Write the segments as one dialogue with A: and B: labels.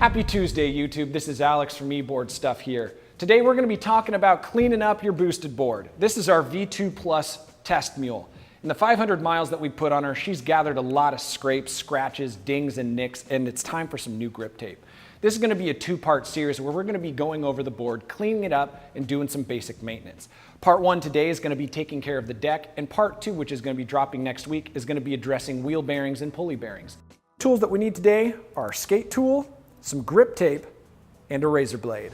A: Happy Tuesday, YouTube. This is Alex from eBoardStuff here. Today we're going to be talking about cleaning up your boosted board. This is our V2 Plus test mule. In the 500 miles that we put on her, she's gathered a lot of scrapes, scratches, dings, and nicks, and it's time for some new grip tape. This is going to be a two-part series where we're going to be going over the board, cleaning it up, and doing some basic maintenance. Part 1 today is going to be taking care of the deck, and Part 2, which is going to be dropping next week, is going to be addressing wheel bearings and pulley bearings. Tools that we need today are a skate tool, some grip tape, and a razor blade.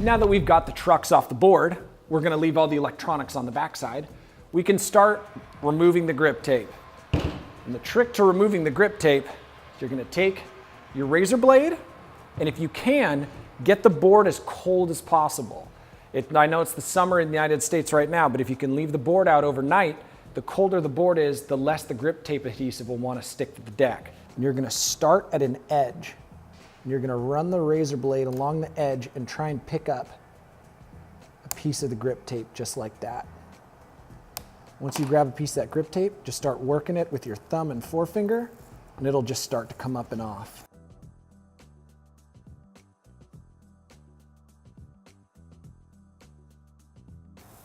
A: Now that we've got the trucks off the board, we're going to leave all the electronics on the backside. We can start removing the grip tape. And the trick to removing the grip tape, you're going to take your razor blade, and if you can, get the board as cold as possible. I know it's the summer in the United States right now, but if you can leave the board out overnight, the colder the board is, the less the grip tape adhesive will want to stick to the deck. And you're going to start at an edge. And you're going to run the razor blade along the edge and try and pick up a piece of the grip tape just like that. Once you grab a piece of that grip tape, just start working it with your thumb and forefinger, and it'll just start to come up and off.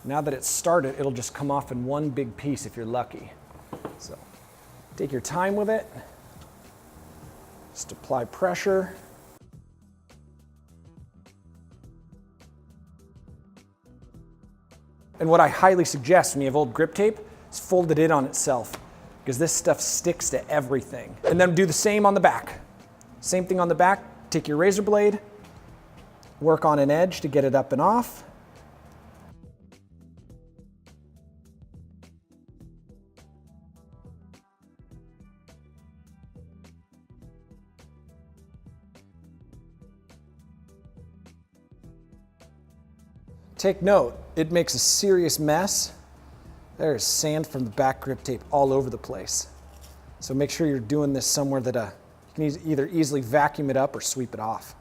A: Now that it's started, it'll just come off in one big piece if you're lucky. So take your time with it. Just apply pressure. And what I highly suggest when you have old grip tape is fold it in on itself, because this stuff sticks to everything. And then do the same on the back. Same thing on the back. Take your razor blade, work on an edge to get it up and off. Take note, it makes a serious mess. There's sand from the back grip tape all over the place. So make sure you're doing this somewhere that you can either easily vacuum it up or sweep it off.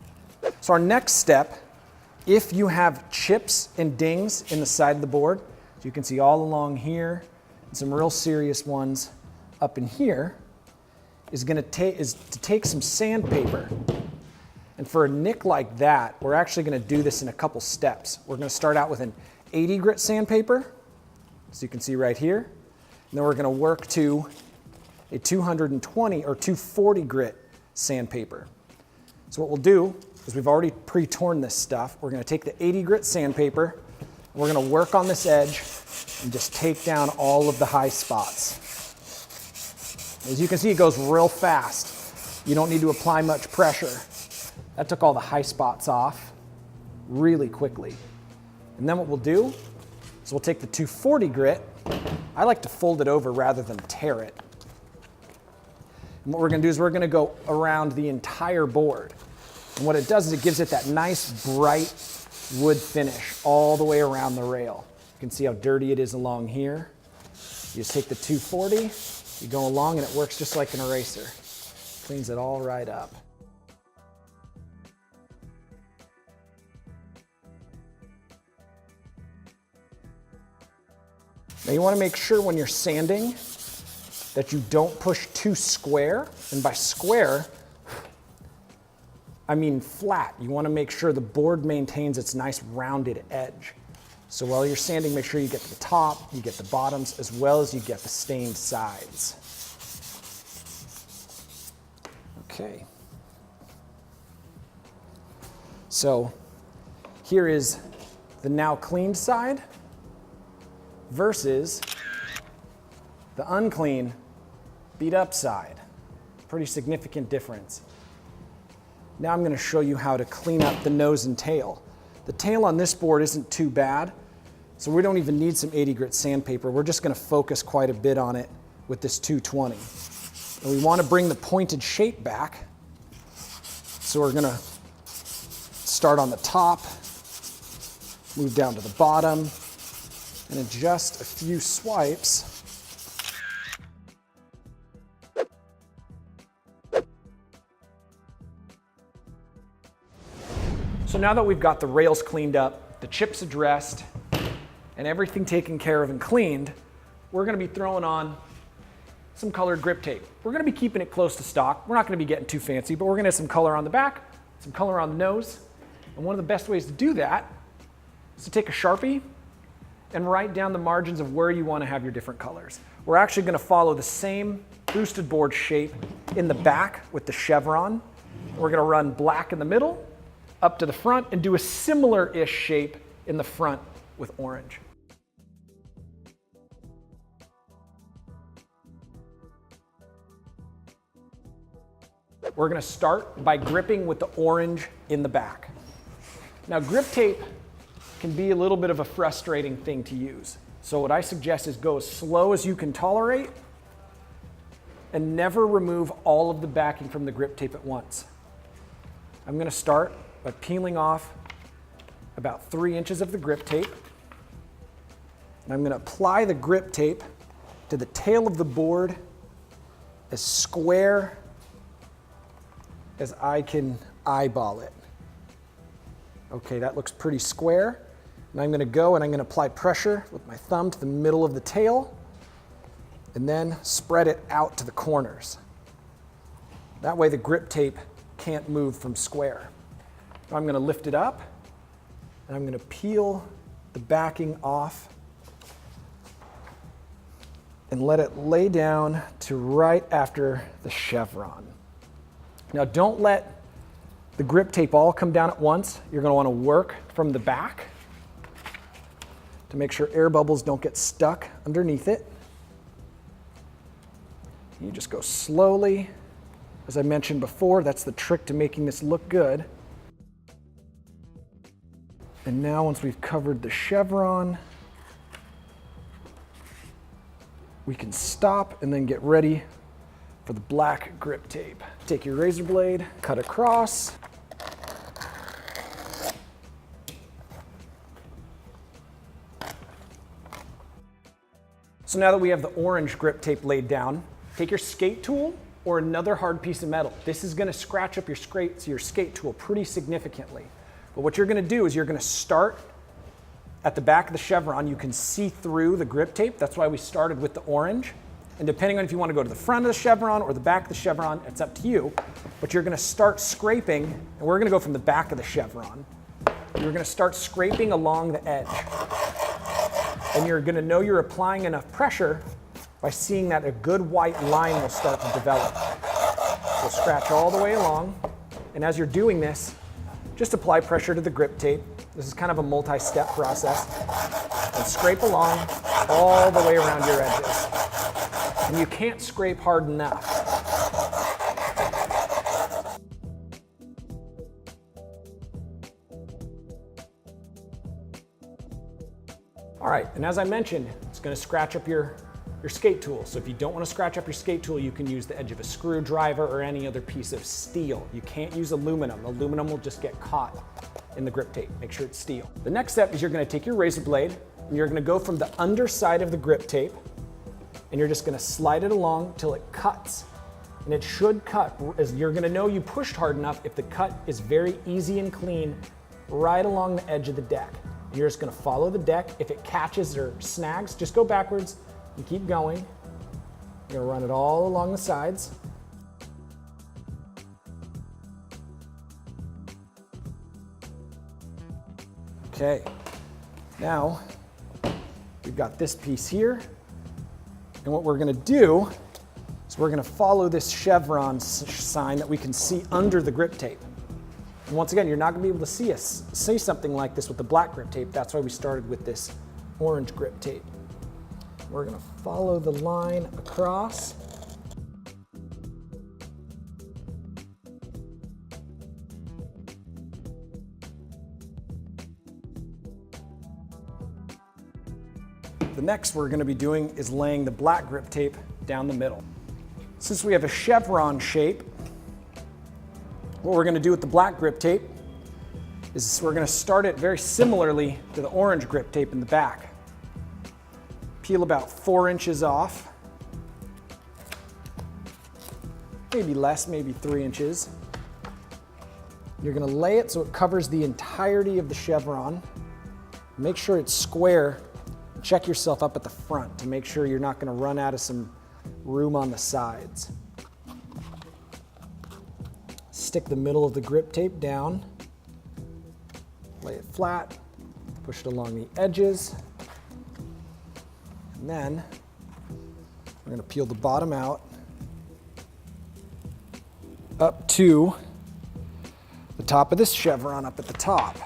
A: So our next step, if you have chips and dings in the side of the board, so you can see all along here, and some real serious ones up in here, is to take some sandpaper. And for a nick like that, we're actually going to do this in a couple steps. We're going to start out with an 80 grit sandpaper, as you can see right here. And then we're going to work to a 220 or 240 grit sandpaper. So what we'll do is we've already pre-torn this stuff. We're going to take the 80 grit sandpaper, and we're going to work on this edge and just take down all of the high spots. As you can see, it goes real fast. You don't need to apply much pressure. That took all the high spots off really quickly. And then what we'll do is we'll take the 240 grit. I like to fold it over rather than tear it. And what we're going to do is we're going to go around the entire board. And what it does is it gives it that nice bright wood finish all the way around the rail. You can see how dirty it is along here. You just take the 240, you go along, and it works just like an eraser. Cleans it all right up. Now you want to make sure when you're sanding that you don't push too square, and by square, I mean flat. You want to make sure the board maintains its nice rounded edge. So while you're sanding, make sure you get the top, you get the bottoms, as well as you get the stained sides. Okay. So here is the now cleaned side versus the unclean, beat up side. Pretty significant difference. Now I'm going to show you how to clean up the nose and tail. The tail on this board isn't too bad, so we don't even need some 80 grit sandpaper. We're just going to focus quite a bit on it with this 220. And we want to bring the pointed shape back, so we're going to start on the top, move down to the bottom, and in just a few swipes, so now that we've got the rails cleaned up, the chips addressed, and everything taken care of and cleaned, we're going to be throwing on some colored grip tape. We're going to be keeping it close to stock. We're not going to be getting too fancy, but we're going to have some color on the back, some color on the nose. And one of the best ways to do that is to take a Sharpie and write down the margins of where you want to have your different colors. We're actually going to follow the same boosted board shape in the back with the chevron. We're going to run black in the middle, up to the front, and do a similar-ish shape in the front with orange. We're going to start by gripping with the orange in the back. Now, grip tape can be a little bit of a frustrating thing to use. So what I suggest is go as slow as you can tolerate and never remove all of the backing from the grip tape at once. I'm going to start by peeling off about 3 inches of the grip tape. And I'm going to apply the grip tape to the tail of the board as square as I can eyeball it. Okay, that looks pretty square. And I'm going to go and I'm going to apply pressure with my thumb to the middle of the tail and then spread it out to the corners. That way the grip tape can't move from square. Now I'm going to lift it up and I'm going to peel the backing off and let it lay down to right after the chevron. Now don't let the grip tape all come down at once. You're going to want to work from the back to make sure air bubbles don't get stuck underneath it. You just go slowly. As I mentioned before, that's the trick to making this look good. And now once we've covered the chevron, we can stop and then get ready for the black grip tape. Take your razor blade, cut across. So now that we have the orange grip tape laid down, take your skate tool or another hard piece of metal. This is going to scratch up your skate tool pretty significantly. But what you're going to do is you're going to start at the back of the chevron. You can see through the grip tape. That's why we started with the orange. And depending on if you want to go to the front of the chevron or the back of the chevron, it's up to you. But you're going to start scraping, and we're going to go from the back of the chevron. You're going to start scraping along the edge. And you're going to know you're applying enough pressure by seeing that a good white line will start to develop. So scratch all the way along. And as you're doing this, just apply pressure to the grip tape. This is kind of a multi-step process. And scrape along all the way around your edges. And you can't scrape hard enough. All right, and as I mentioned, it's going to scratch up your skate tool. So if you don't want to scratch up your skate tool, you can use the edge of a screwdriver or any other piece of steel. You can't use aluminum. Aluminum will just get caught in the grip tape. Make sure it's steel. The next step is you're going to take your razor blade and you're going to go from the underside of the grip tape and you're just going to slide it along till it cuts. And it should cut, as you're going to know you pushed hard enough if the cut is very easy and clean right along the edge of the deck. And you're just going to follow the deck. If it catches or snags, just go backwards and keep going. You're going to run it all along the sides. Okay, now we've got this piece here. And what we're going to do is we're going to follow this chevron sign that we can see under the grip tape. And once again, you're not going to be able to see something like this with the black grip tape. That's why we started with this orange grip tape. We're going to follow the line across. The next we're going to be doing is laying the black grip tape down the middle. Since we have a chevron shape, what we're going to do with the black grip tape is we're going to start it very similarly to the orange grip tape in the back. Peel about 4 inches off, maybe less, maybe 3 inches. You're going to lay it so it covers the entirety of the chevron. Make sure it's square. Check yourself up at the front to make sure you're not going to run out of some room on the sides. stick the middle of the grip tape down, lay it flat, push it along the edges, and then we're going to peel the bottom out up to the top of this chevron up at the top.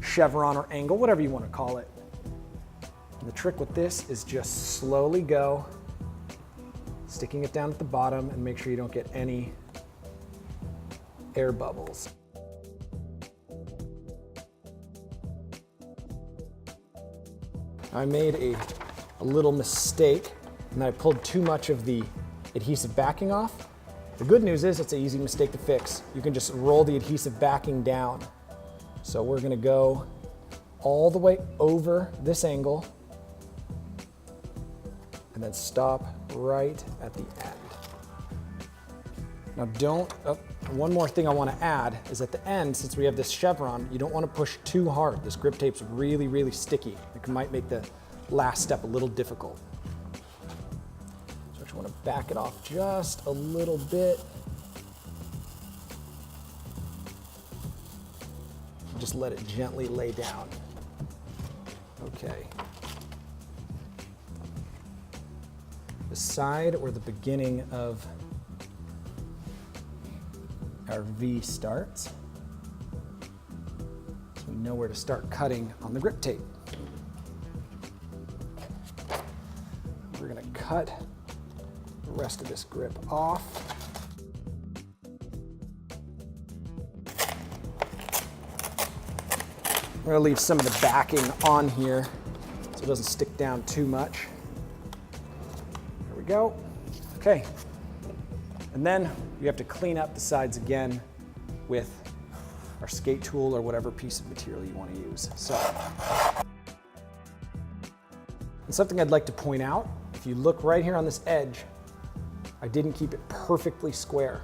A: Chevron or angle, whatever you want to call it. And the trick with this is just slowly go, sticking it down at the bottom, and make sure you don't get any air bubbles. I made a little mistake, and I pulled too much of the adhesive backing off. The good news is it's an easy mistake to fix. You can just roll the adhesive backing down. So we're gonna go all the way over this angle and then stop right at the end. Now one more thing I want to add is at the end, since we have this chevron, you don't want to push too hard. This grip tape's really, really sticky. It might make the last step a little difficult. So I just want to back it off just a little bit. Just let it gently lay down. Okay. The side or the beginning of our V starts. So we know where to start cutting on the grip tape. We're going to cut the rest of this grip off. We're going to leave some of the backing on here so it doesn't stick down too much. There we go. Okay. And then we have to clean up the sides again with our skate tool or whatever piece of material you want to use. So, and something I'd like to point out, if you look right here on this edge, I didn't keep it perfectly square.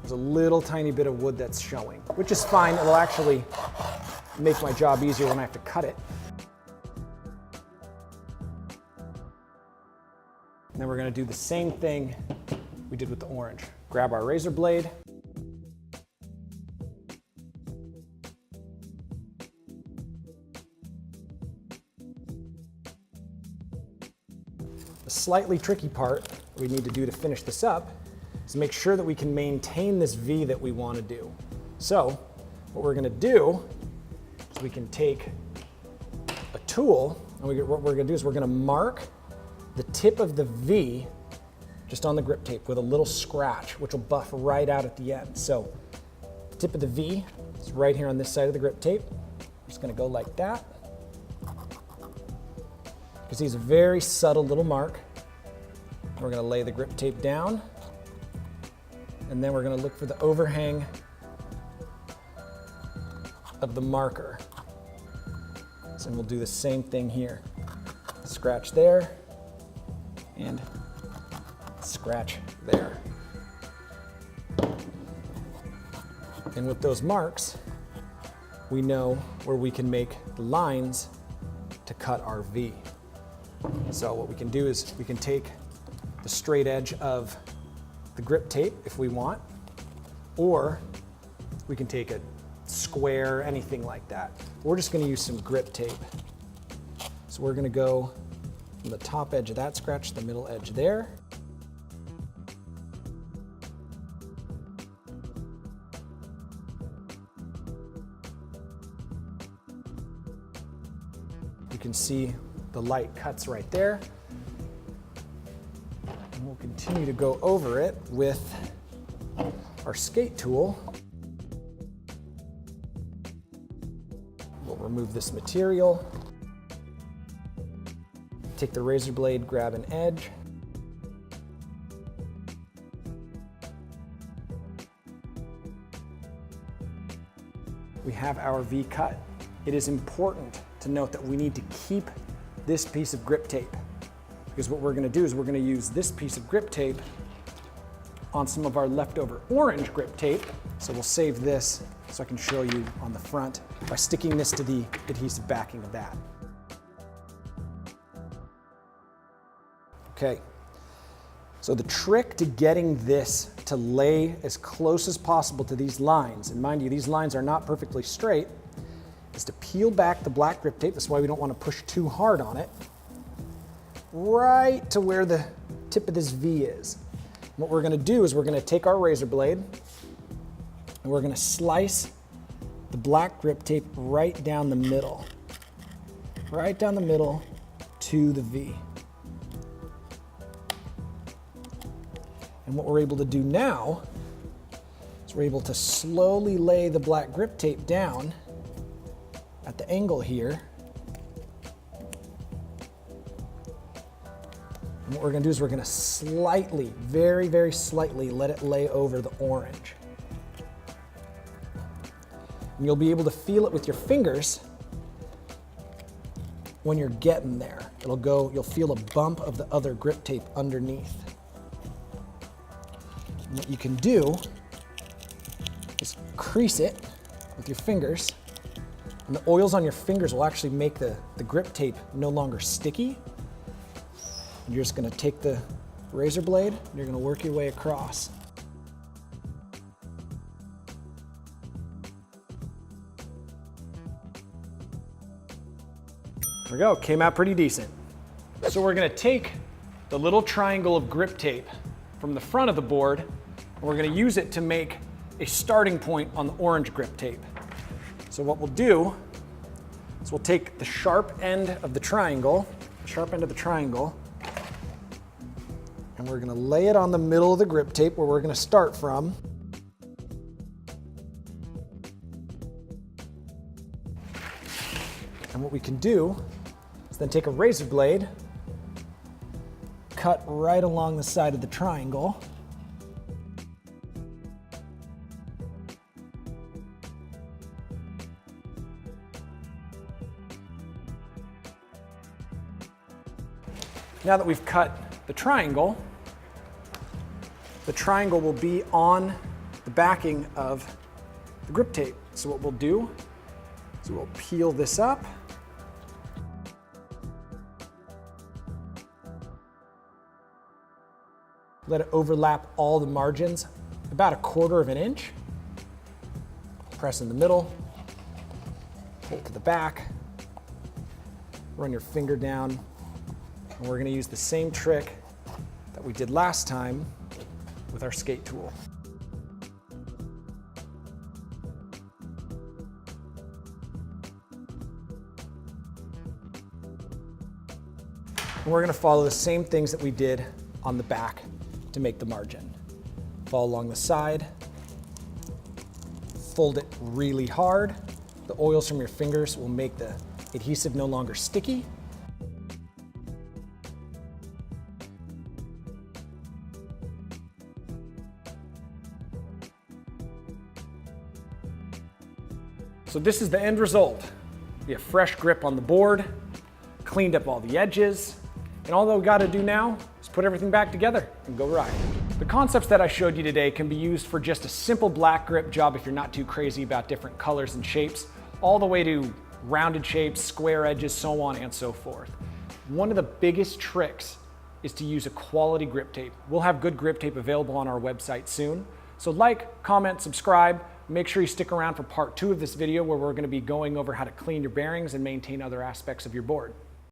A: There's a little tiny bit of wood that's showing, which is fine. It'll actually make my job easier when I have to cut it. And then we're going to do the same thing we did with the orange. Grab our razor blade. The slightly tricky part we need to do to finish this up is make sure that we can maintain this V that we want to do. So what we're going to do is we can take a tool, and what we're going to do is we're going to mark the tip of the V just on the grip tape with a little scratch, which will buff right out at the end. So the tip of the V is right here on this side of the grip tape. I'm just going to go like that. You can see it's a very subtle little mark. We're going to lay the grip tape down, and then we're going to look for the overhang of the marker. So we'll do the same thing here. Scratch there, and scratch there. And with those marks, we know where we can make the lines to cut our V. So what we can do is we can take the straight edge of the grip tape if we want, or we can take a square, anything like that. We're just going to use some grip tape. So we're going to go from the top edge of that scratch to the middle edge there. You can see the light cuts right there. And we'll continue to go over it with our skate tool. We'll remove this material. Take the razor blade, grab an edge. We have our V cut. It is important to note that we need to keep this piece of grip tape, because what we're going to do is we're going to use this piece of grip tape on some of our leftover orange grip tape. So we'll save this so I can show you on the front by sticking this to the adhesive backing of that. So the trick to getting this to lay as close as possible to these lines, and mind you, these lines are not perfectly straight, is to peel back the black grip tape. That's why we don't want to push too hard on it, right to where the tip of this V is. And what we're going to do is we're going to take our razor blade and we're going to slice the black grip tape right down the middle to the V. And what we're able to do now is we're able to slowly lay the black grip tape down at the angle here. And what we're going to do is we're going to slightly, very, very slightly let it lay over the orange. And you'll be able to feel it with your fingers when you're getting there. You'll feel a bump of the other grip tape underneath. And what you can do is crease it with your fingers, and the oils on your fingers will actually make the grip tape no longer sticky. And you're just going to take the razor blade and you're going to work your way across. There we go, came out pretty decent. So we're going to take the little triangle of grip tape from the front of the board, and we're going to use it to make a starting point on the orange grip tape. So what we'll do is we'll take the sharp end of the triangle, and we're going to lay it on the middle of the grip tape where we're going to start from. And what we can do is then take a razor blade, cut right along the side of the triangle. Now that we've cut the triangle will be on the backing of the grip tape. So what we'll do is we'll peel this up. Let it overlap all the margins about 1/4 of an inch. Press in the middle, pull to the back, run your finger down, and we're going to use the same trick that we did last time with our skate tool. And we're going to follow the same things that we did on the back to make the margin. Follow along the side, fold it really hard. The oils from your fingers will make the adhesive no longer sticky. So this is the end result. We have fresh grip on the board, cleaned up all the edges, and all that we got to do now is put everything back together and go ride. The concepts that I showed you today can be used for just a simple black grip job if you're not too crazy about different colors and shapes, all the way to rounded shapes, square edges, so on and so forth. One of the biggest tricks is to use a quality grip tape. We'll have good grip tape available on our website soon. So like, comment, subscribe. Make sure you stick around for part 2 of this video where we're going to be going over how to clean your bearings and maintain other aspects of your board.